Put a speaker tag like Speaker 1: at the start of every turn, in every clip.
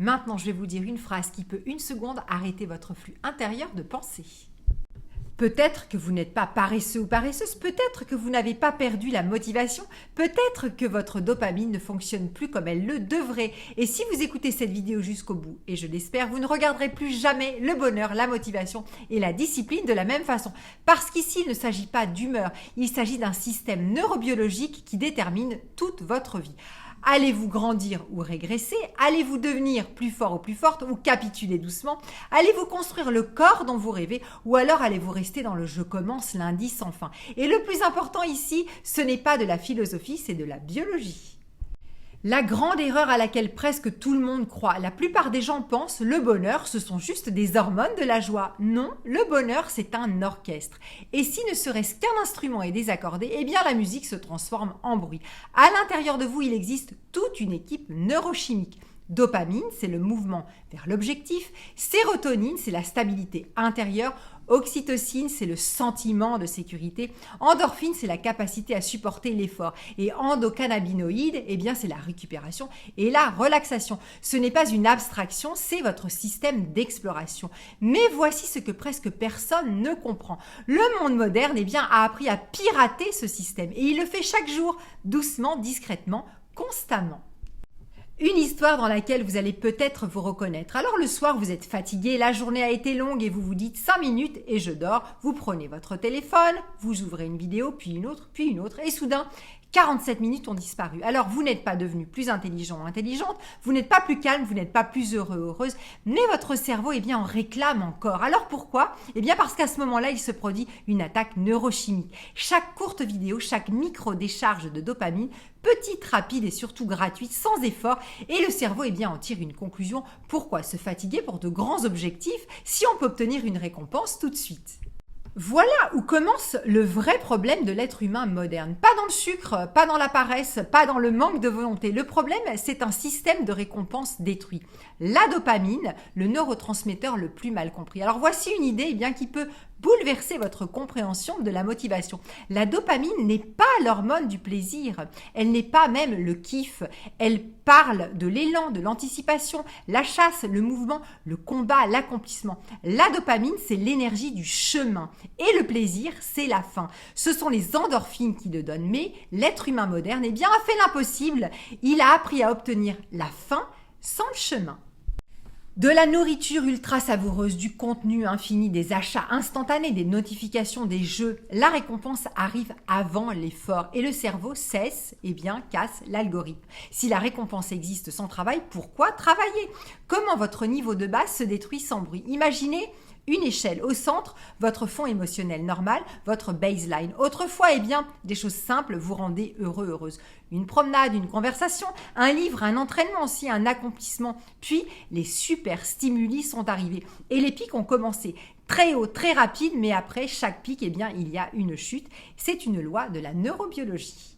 Speaker 1: Maintenant, je vais vous dire une phrase qui peut une seconde arrêter votre flux intérieur de pensée. Peut-être que vous n'êtes pas paresseux ou paresseuse, peut-être que vous n'avez pas perdu la motivation, peut-être que votre dopamine ne fonctionne plus comme elle le devrait. Et si vous écoutez cette vidéo jusqu'au bout, et je l'espère, vous ne regarderez plus jamais le bonheur, la motivation et la discipline de la même façon. Parce qu'ici, il ne s'agit pas d'humeur, il s'agit d'un système neurobiologique qui détermine toute votre vie. Allez-vous grandir ou régresser? Allez-vous devenir plus fort ou plus forte ou capituler doucement? Allez-vous construire le corps dont vous rêvez ou alors allez-vous rester dans le je commence lundi sans fin? Et le plus important ici, ce n'est pas de la philosophie, c'est de la biologie. La grande erreur à laquelle presque tout le monde croit, la plupart des gens pensent le bonheur, ce sont juste des hormones de la joie. Non, le bonheur, c'est un orchestre. Et si ne serait-ce qu'un instrument est désaccordé, eh bien la musique se transforme en bruit. À l'intérieur de vous, il existe toute une équipe neurochimique. Dopamine, c'est le mouvement vers l'objectif. Sérotonine, c'est la stabilité intérieure. Oxytocine, c'est le sentiment de sécurité. Endorphine, c'est la capacité à supporter l'effort. Et endocannabinoïdes, eh bien, c'est la récupération et la relaxation. Ce n'est pas une abstraction, c'est votre système d'exploration. Mais voici ce que presque personne ne comprend. Le monde moderne, eh bien, a appris à pirater ce système. Et il le fait chaque jour, doucement, discrètement, constamment. Une histoire dans laquelle vous allez peut-être vous reconnaître. Alors le soir, vous êtes fatigué, la journée a été longue et vous vous dites 5 minutes et je dors. Vous prenez votre téléphone, vous ouvrez une vidéo, puis une autre, et soudain, 47 minutes ont disparu. Alors, vous n'êtes pas devenu plus intelligent ou intelligente, vous n'êtes pas plus calme, vous n'êtes pas plus heureux ou heureuse, mais votre cerveau, eh bien, en réclame encore. Alors, pourquoi? Eh bien, parce qu'à ce moment-là, il se produit une attaque neurochimique. Chaque courte vidéo, chaque micro-décharge de dopamine, petite, rapide et surtout gratuite, sans effort, et le cerveau, eh bien, en tire une conclusion. Pourquoi se fatiguer pour de grands objectifs si on peut obtenir une récompense tout de suite? Voilà où commence le vrai problème de l'être humain moderne. Pas dans le sucre, pas dans la paresse, pas dans le manque de volonté. Le problème, c'est un système de récompense détruit. La dopamine, le neurotransmetteur le plus mal compris. Alors voici une idée eh bien, qui peut bouleverser votre compréhension de la motivation. La dopamine n'est pas l'hormone du plaisir, elle n'est pas même le kiff, elle parle de l'élan, de l'anticipation, la chasse, le mouvement, le combat, l'accomplissement. La dopamine, c'est l'énergie du chemin et le plaisir, c'est la fin. Ce sont les endorphines qui le donnent, mais l'être humain moderne eh bien, a fait l'impossible. Il a appris à obtenir la fin sans le chemin. De la nourriture ultra savoureuse, du contenu infini, des achats instantanés, des notifications, des jeux, la récompense arrive avant l'effort et le cerveau casse l'algorithme. Si la récompense existe sans travail, pourquoi travailler? Comment votre niveau de base se détruit sans bruit? Imaginez une échelle. Au centre, votre fond émotionnel normal, votre baseline. Autrefois, eh bien, des choses simples vous rendaient heureux, heureuse. Une promenade, une conversation, un livre, un entraînement aussi, un accomplissement. Puis, les super stimuli sont arrivés et les pics ont commencé. Très haut, très rapide, mais après chaque pic, eh bien, il y a une chute. C'est une loi de la neurobiologie.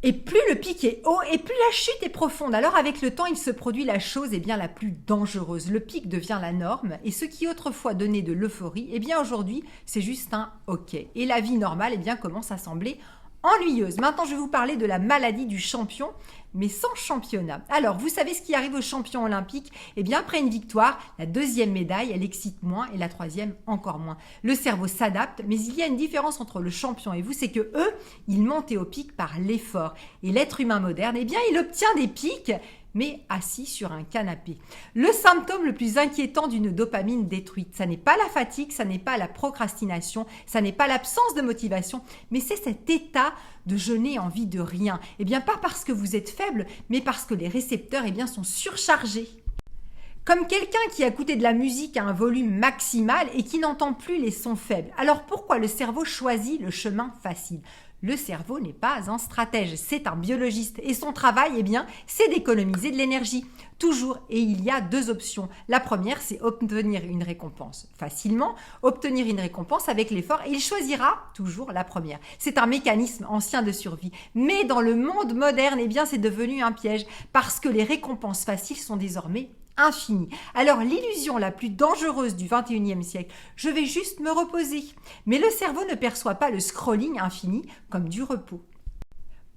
Speaker 1: Et plus le pic est haut, et plus la chute est profonde. Alors avec le temps, il se produit la chose eh bien, la plus dangereuse. Le pic devient la norme, et ce qui autrefois donnait de l'euphorie, eh bien aujourd'hui, c'est juste un OK. Et la vie normale eh bien, commence à sembler ennuyeuse. Maintenant, je vais vous parler de la maladie du champion, mais sans championnat. Alors, vous savez ce qui arrive aux champions olympiques? Eh bien, après une victoire, la deuxième médaille, elle excite moins et la troisième encore moins. Le cerveau s'adapte, mais il y a une différence entre le champion et vous, c'est que eux, ils montent au pic par l'effort. Et l'être humain moderne, eh bien, il obtient des pics, mais assis sur un canapé. Le symptôme le plus inquiétant d'une dopamine détruite, ça n'est pas la fatigue, ça n'est pas la procrastination, ça n'est pas l'absence de motivation, mais c'est cet état de je n'ai envie de rien. Eh bien, pas parce que vous êtes faible, mais parce que les récepteurs eh bien, sont surchargés. Comme quelqu'un qui a écouté de la musique à un volume maximal et qui n'entend plus les sons faibles. Alors pourquoi le cerveau choisit le chemin facile? Le cerveau n'est pas un stratège, c'est un biologiste et son travail, eh bien, c'est d'économiser de l'énergie. Toujours, et il y a deux options. La première, c'est obtenir une récompense facilement, obtenir une récompense avec l'effort et il choisira toujours la première. C'est un mécanisme ancien de survie. Mais dans le monde moderne, eh bien, c'est devenu un piège parce que les récompenses faciles sont désormais infini. Alors l'illusion la plus dangereuse du 21e siècle, je vais juste me reposer. Mais le cerveau ne perçoit pas le scrolling infini comme du repos.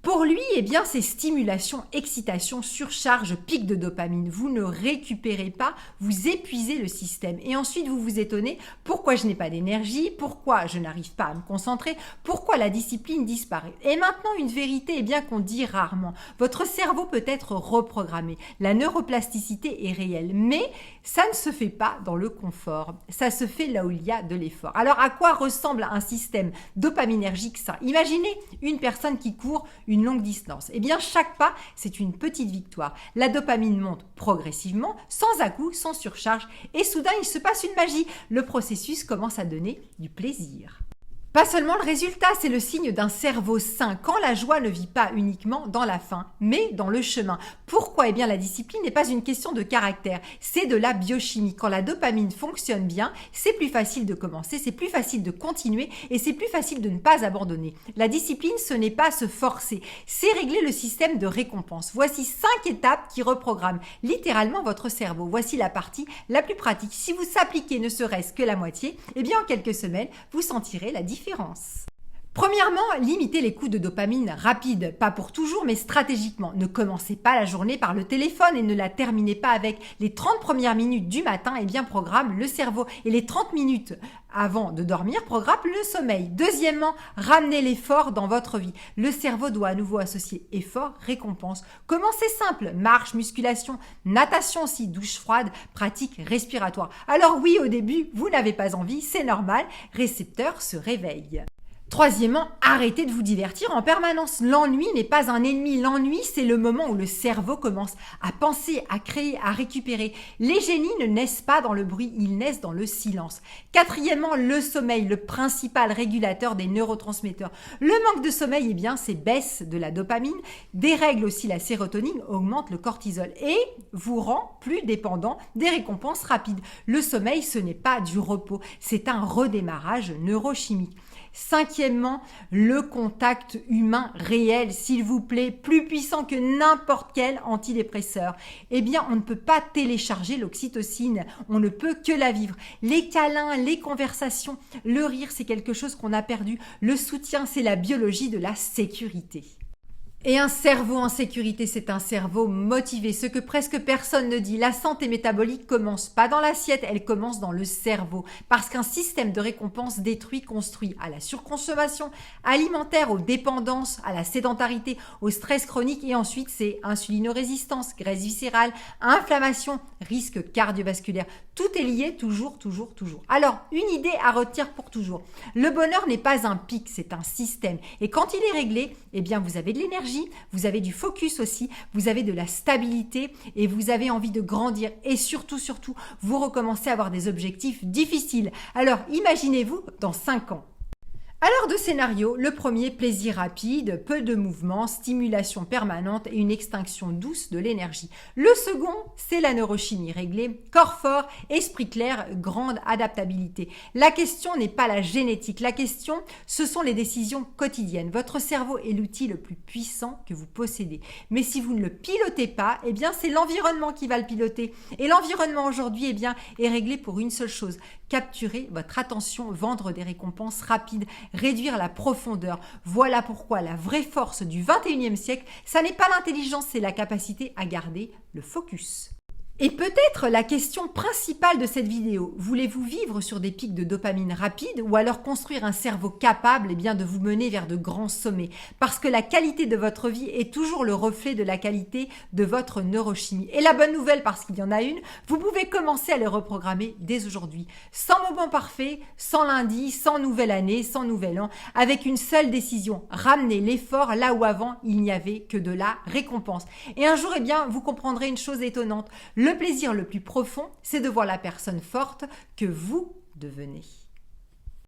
Speaker 1: Pour lui, eh bien, c'est stimulation, excitation, surcharge, pic de dopamine. Vous ne récupérez pas, vous épuisez le système. Et ensuite, vous vous étonnez pourquoi je n'ai pas d'énergie, pourquoi je n'arrive pas à me concentrer, pourquoi la discipline disparaît. Et maintenant, une vérité, eh bien, qu'on dit rarement. Votre cerveau peut être reprogrammé. La neuroplasticité est réelle, mais ça ne se fait pas dans le confort. Ça se fait là où il y a de l'effort. Alors, à quoi ressemble un système dopaminergique sain? Imaginez une personne qui court une longue distance. Eh bien, chaque pas, c'est une petite victoire. La dopamine monte progressivement, sans à-coups, sans surcharge, et soudain, il se passe une magie. Le processus commence à donner du plaisir. Pas seulement le résultat, c'est le signe d'un cerveau sain, quand la joie ne vit pas uniquement dans la fin, mais dans le chemin. Pourquoi? Eh bien, la discipline n'est pas une question de caractère, c'est de la biochimie. Quand la dopamine fonctionne bien, c'est plus facile de commencer, c'est plus facile de continuer et c'est plus facile de ne pas abandonner. La discipline, ce n'est pas se forcer, c'est régler le système de récompense. Voici 5 étapes qui reprogramment littéralement votre cerveau. Voici la partie la plus pratique. Si vous s'appliquez ne serait-ce que la moitié, eh bien, en quelques semaines, vous sentirez la différence. Premièrement, limitez les coups de dopamine rapides, pas pour toujours mais stratégiquement. Ne commencez pas la journée par le téléphone et ne la terminez pas avec les 30 premières minutes du matin, et bien programme le cerveau. Et les 30 minutes avant de dormir, programme le sommeil. Deuxièmement, ramenez l'effort dans votre vie. Le cerveau doit à nouveau associer effort, récompense. Commencez simple, marche, musculation, natation aussi, douche froide, pratique respiratoire. Alors oui, au début, vous n'avez pas envie, c'est normal, récepteurs se réveillent. Troisièmement, arrêtez de vous divertir en permanence. L'ennui n'est pas un ennemi. L'ennui, c'est le moment où le cerveau commence à penser, à créer, à récupérer. Les génies ne naissent pas dans le bruit, ils naissent dans le silence. Quatrièmement, le sommeil, le principal régulateur des neurotransmetteurs. Le manque de sommeil, eh bien, c'est baisse de la dopamine, dérègle aussi la sérotonine, augmente le cortisol et vous rend plus dépendant des récompenses rapides. Le sommeil, ce n'est pas du repos, c'est un redémarrage neurochimique. Cinquièmement, le contact humain réel, s'il vous plaît, plus puissant que n'importe quel antidépresseur. Eh bien, on ne peut pas télécharger l'oxytocine, on ne peut que la vivre. Les câlins, les conversations, le rire, c'est quelque chose qu'on a perdu. Le soutien, c'est la biologie de la sécurité. Et un cerveau en sécurité, c'est un cerveau motivé, ce que presque personne ne dit. La santé métabolique commence pas dans l'assiette, elle commence dans le cerveau. Parce qu'un système de récompense détruit, construit à la surconsommation alimentaire, aux dépendances, à la sédentarité, au stress chronique et ensuite c'est insulinorésistance, graisse viscérale, inflammation, risque cardiovasculaire. Tout est lié toujours. Alors, une idée à retenir pour toujours. Le bonheur n'est pas un pic, c'est un système. Et quand il est réglé, eh bien vous avez de l'énergie, vous avez du focus aussi, vous avez de la stabilité et vous avez envie de grandir et surtout, vous recommencez à avoir des objectifs difficiles. Alors, imaginez-vous dans 5 ans. Alors deux scénarios, le premier, plaisir rapide, peu de mouvement, stimulation permanente et une extinction douce de l'énergie. Le second, c'est la neurochimie réglée, corps fort, esprit clair, grande adaptabilité. La question n'est pas la génétique, la question, ce sont les décisions quotidiennes. Votre cerveau est l'outil le plus puissant que vous possédez. Mais si vous ne le pilotez pas, eh bien c'est l'environnement qui va le piloter. Et l'environnement aujourd'hui, eh bien, est réglé pour une seule chose, capturer votre attention, vendre des récompenses rapides, réduire la profondeur. Voilà pourquoi la vraie force du 21e siècle, ça n'est pas l'intelligence, c'est la capacité à garder le focus. Et peut-être la question principale de cette vidéo, voulez-vous vivre sur des pics de dopamine rapides ou alors construire un cerveau capable eh bien, de vous mener vers de grands sommets? Parce que la qualité de votre vie est toujours le reflet de la qualité de votre neurochimie. Et la bonne nouvelle, parce qu'il y en a une, vous pouvez commencer à les reprogrammer dès aujourd'hui. Sans moment parfait, sans lundi, sans nouvelle année, sans nouvel an, avec une seule décision, ramener l'effort là où avant il n'y avait que de la récompense. Et un jour, eh bien, vous comprendrez une chose étonnante. Le plaisir le plus profond, c'est de voir la personne forte que vous devenez.